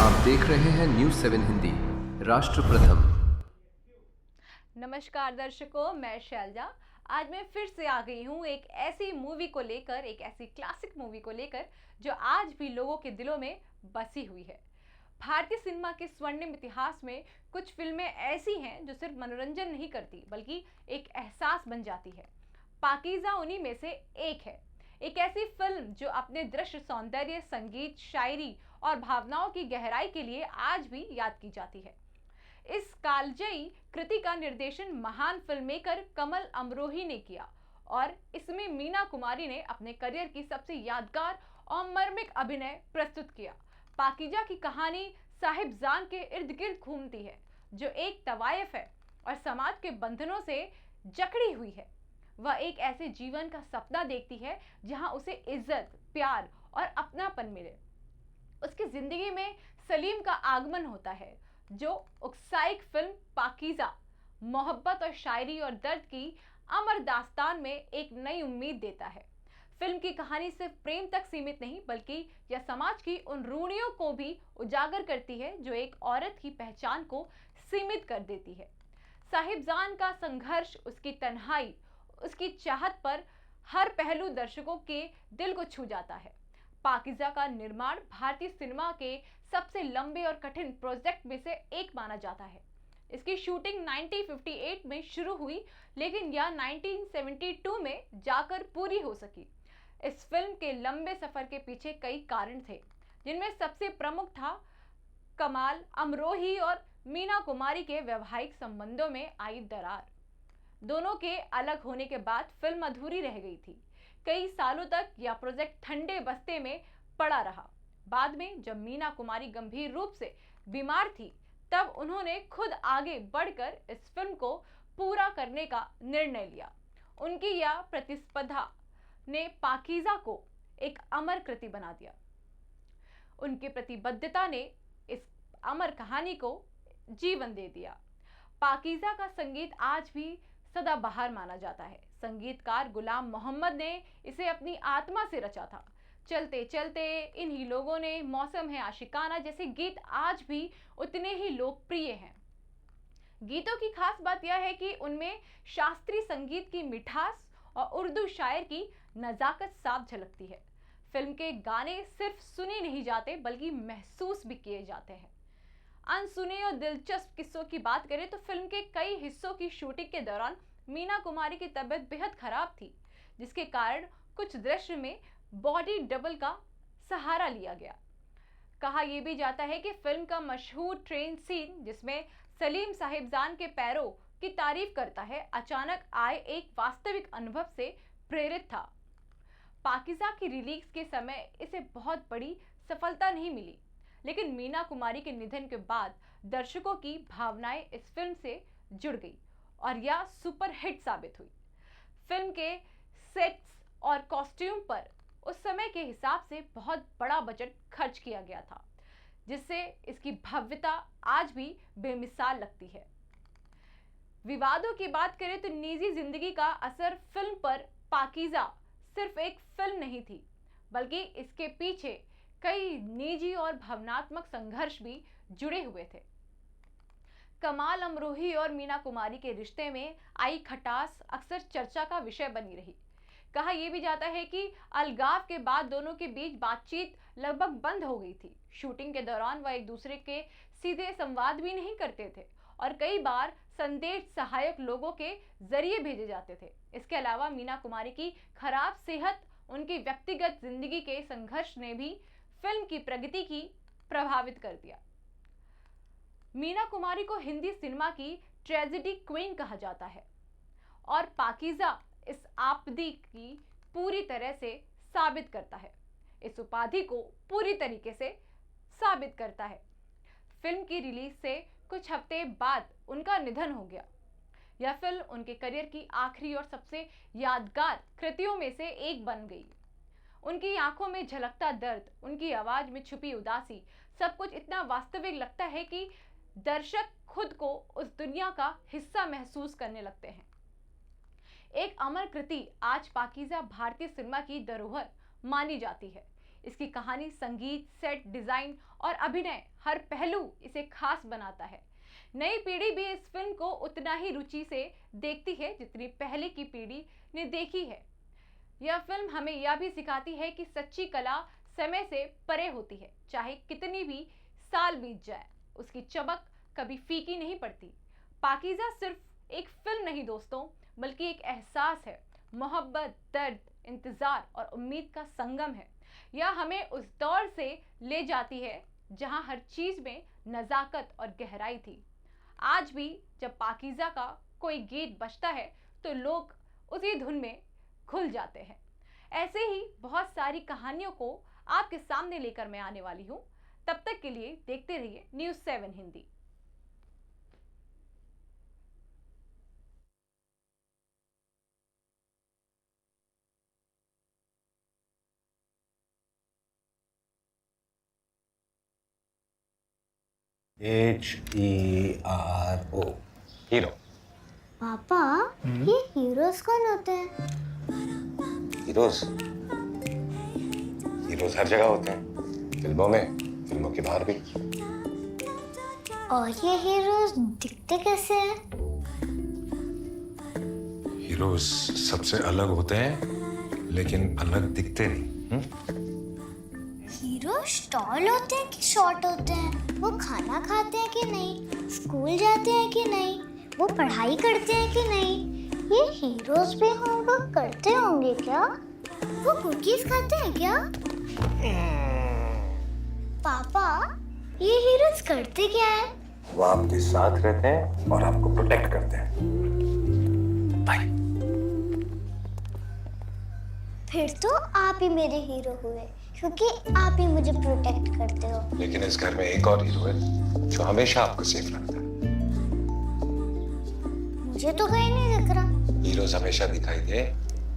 आप देख रहे हैं न्यूज़ 7 हिंदी, राष्ट्र प्रथम। नमस्कार दर्शकों, मैं शैलजा। आज मैं फिर से आ गई हूँ एक ऐसी मूवी को लेकर, एक ऐसी क्लासिक मूवी को लेकर जो आज भी लोगों के दिलों में बसी हुई है। भारतीय सिनेमा के स्वर्णिम इतिहास में कुछ फिल्में ऐसी हैं जो सिर्फ मनोरंजन नहीं करती बल्कि एक एहसास बन जाती है। पाकीज़ा उन्हीं में से एक है। एक ऐसी फिल्म जो अपने दृश्य सौंदर्य, संगीत, शायरी और भावनाओं की गहराई के लिए आज भी याद की जाती है। इस कालजयी कृति का निर्देशन महान फिल्ममेकर कमल अमरोही ने किया और इसमें मीना कुमारी ने अपने करियर की सबसे यादगार और मर्मिक अभिनय प्रस्तुत किया। पाकीज़ा की कहानी साहिबजान के इर्द गिर्द घूमती है, जो एक तवायफ है और समाज के बंधनों से जकड़ी हुई है। वह एक ऐसे जीवन का सपना देखती है जहां उसे इज्जत, प्यार और अपनापन मिले। उसकी जिंदगी में सलीम का आगमन होता है, जो उत्साहिक फिल्म पाकीज़ा मोहब्बत और शायरी और दर्द की अमर दास्तान में एक नई उम्मीद देता है। फिल्म की कहानी सिर्फ प्रेम तक सीमित नहीं बल्कि यह समाज की उन रूढ़ियों को भी उजागर करती है जो एक औरत की पहचान को सीमित कर देती है। साहिबजान का संघर्ष, उसकी तन्हाई, उसकी चाहत पर हर पहलू दर्शकों के दिल को छू जाता है। पाकीज़ा का निर्माण भारतीय सिनेमा के सबसे लंबे और कठिन प्रोजेक्ट में से एक माना जाता है। इसकी शूटिंग 1958 में शुरू हुई, लेकिन यह 1972 में जाकर पूरी हो सकी। इस फिल्म के लंबे सफर के पीछे कई कारण थे, जिनमें सबसे प्रमुख था कमाल अमरोही और मीना कुमारी के वैवाहिक संबंधों में आई दरार। दोनों के अलग होने के बाद फिल्म अधूरी रह गई थी। कई सालों तक यह प्रोजेक्ट ठंडे बस्ते में पड़ा रहा। बाद में जब मीना कुमारी गंभीर रूप से बीमार थी, तब उन्होंने खुद आगे बढ़कर इस फिल्म को पूरा करने का निर्णय लिया। उनकी यह प्रतिस्पर्धा ने पाकीज़ा को एक अमर कृति बना दिया। उनकी प्रतिबद्धता ने इस अमर कहानी को जीवन दे दिया। पाकीज़ा का संगीत आज भी सदाबहार माना जाता है। संगीतकार गुलाम मोहम्मद ने इसे अपनी आत्मा से रचा था। चलते चलते, इन्हीं लोगों ने, मौसम है आशिकाना जैसे गीत आज भी उतने ही लोकप्रिय हैं। गीतों की खास बात यह है कि उनमें शास्त्रीय संगीत की मिठास और उर्दू शायर की नज़ाकत साफ झलकती है। फिल्म के गाने सिर्फ सुने नहीं जाते बल्कि महसूस भी किए जाते हैं। अनसुने और दिलचस्प किस्सों की बात करें तो फिल्म के कई हिस्सों की शूटिंग के दौरान मीना कुमारी की तबीयत बेहद खराब थी, जिसके कारण कुछ दृश्य में बॉडी डबल का सहारा लिया गया। कहा यह भी जाता है कि फिल्म का मशहूर ट्रेन सीन, जिसमें सलीम साहिबजान के पैरों की तारीफ करता है, अचानक आए एक वास्तविक अनुभव से प्रेरित था। पाकीज़ा की रिलीज के समय इसे बहुत बड़ी सफलता नहीं मिली, लेकिन मीना कुमारी के निधन के बाद दर्शकों की भावनाएं इस फिल्म से जुड़ गई और यह सुपर हिट साबित हुई। फिल्म के सेट्स और कॉस्ट्यूम पर उस समय के हिसाब से बहुत बड़ा बजट खर्च किया गया था, जिससे इसकी भव्यता आज भी बेमिसाल लगती है। विवादों की बात करें तो निजी जिंदगी का असर फिल्म पर पाकीज़ा सिर्फ एक फिल्म नहीं थी, बल्कि इसके पीछे कई निजी और भावनात्मक संघर्ष भी जुड़े हुए थे। कमाल अमरोही और मीना कुमारी के रिश्ते में आई खटास अक्सर चर्चा का विषय बनी रही। कहा यह भी जाता है कि अलगाव के बाद दोनों के बीच बातचीत लगभग बंद हो गई थी। शूटिंग के दौरान वह एक दूसरे के सीधे संवाद भी नहीं करते थे और कई बार संदेश सहायक लोगों के जरिए भेजे जाते थे। इसके अलावा मीना कुमारी की खराब सेहत, उनकी व्यक्तिगत जिंदगी के संघर्ष ने भी फिल्म की प्रगति की प्रभावित कर दिया। मीना कुमारी को हिंदी सिनेमा की ट्रेजेडी क्वीन कहा जाता है और पाकीज़ा इस आपदी की पूरी तरह से साबित करता है, इस उपाधि को पूरी तरीके से साबित करता है। फिल्म की रिलीज से कुछ हफ्ते बाद उनका निधन हो गया। यह फिल्म उनके करियर की आखिरी और सबसे यादगार कृतियों में से एक बन गई। उनकी आंखों में झलकता दर्द, उनकी आवाज में छुपी उदासी, सब कुछ इतना वास्तविक लगता है कि दर्शक खुद को उस दुनिया का हिस्सा महसूस करने लगते हैं। एक अमर कृति आज पाकीज़ा भारतीय सिनेमा की धरोहर मानी जाती है। इसकी कहानी, संगीत, सेट डिजाइन और अभिनय हर पहलू इसे खास बनाता है। नई पीढ़ी भी इस फिल्म को उतना ही रुचि से देखती है जितनी पहले की पीढ़ी ने देखी है। यह फिल्म हमें यह भी सिखाती है कि सच्ची कला समय से परे होती है। चाहे कितनी भी साल बीत जाए, उसकी चमक कभी फीकी नहीं पड़ती। पाकीज़ा सिर्फ एक फिल्म नहीं दोस्तों, बल्कि एक एहसास है। मोहब्बत, दर्द, इंतजार और उम्मीद का संगम है। यह हमें उस दौर से ले जाती है जहां हर चीज में नजाकत और गहराई थी। आज भी जब पाकीज़ा का कोई गीत बजता है तो लोग उसी धुन में घुल जाते हैं। ऐसे ही बहुत सारी कहानियों को आपके सामने लेकर मैं आने वाली हूं। तब तक के लिए देखते रहिए न्यूज़ 7 हिंदी। HERO hero. पापा ये हीरोज कौन होते हैं? हीरोज हीरोज हर जगह होते हैं, फिल्मों में, फिल्मों के बाहर भी। और ये हीरोज दिखते कैसे हैं? हीरोज सबसे अलग होते हैं लेकिन अलग दिखते नहीं। हीरोज टॉल होते हैं कि शॉर्ट होते हैं? वो खाना खाते हैं कि नहीं? स्कूल जाते हैं कि नहीं? वो पढ़ाई करते हैं कि नहीं? ये हीरोज भी होमवर्क करते होंगे क्या? वो कुकीज खाते हैं क्या? पापा ये हीरोज करते क्या है? वो आपके साथ रहते हैं और आपको प्रोटेक्ट करते हैं। बाय। फिर तो आप ही मेरे हीरो हुए, क्योंकि आप ही मुझे प्रोटेक्ट करते हो। लेकिन इस घर में एक और हीरो है जो हमेशा आपको सेफ रखता है। मुझे तो कहीं नहीं दिख रहा। हीरोज हमेशा दिखाई दे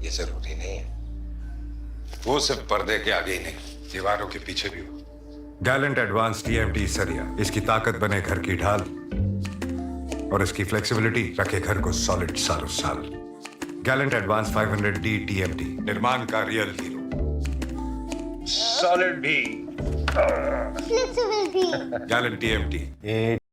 ये जरूरी नहीं है। वो सिर्फ पर्दे के आगे ही नहीं, दीवारों के पीछे भी हो। गैलेंट एडवांस TMT सरिया, इसकी ताकत बने घर की ढाल और इसकी फ्लेक्सिबिलिटी रखे घर को सॉलिड सालों साल। गैलेंट एडवांस 500D TMT, निर्माण का रियल हीरो। सॉलिड भी। फ्लेक्सिबल भी। Gallant TMT।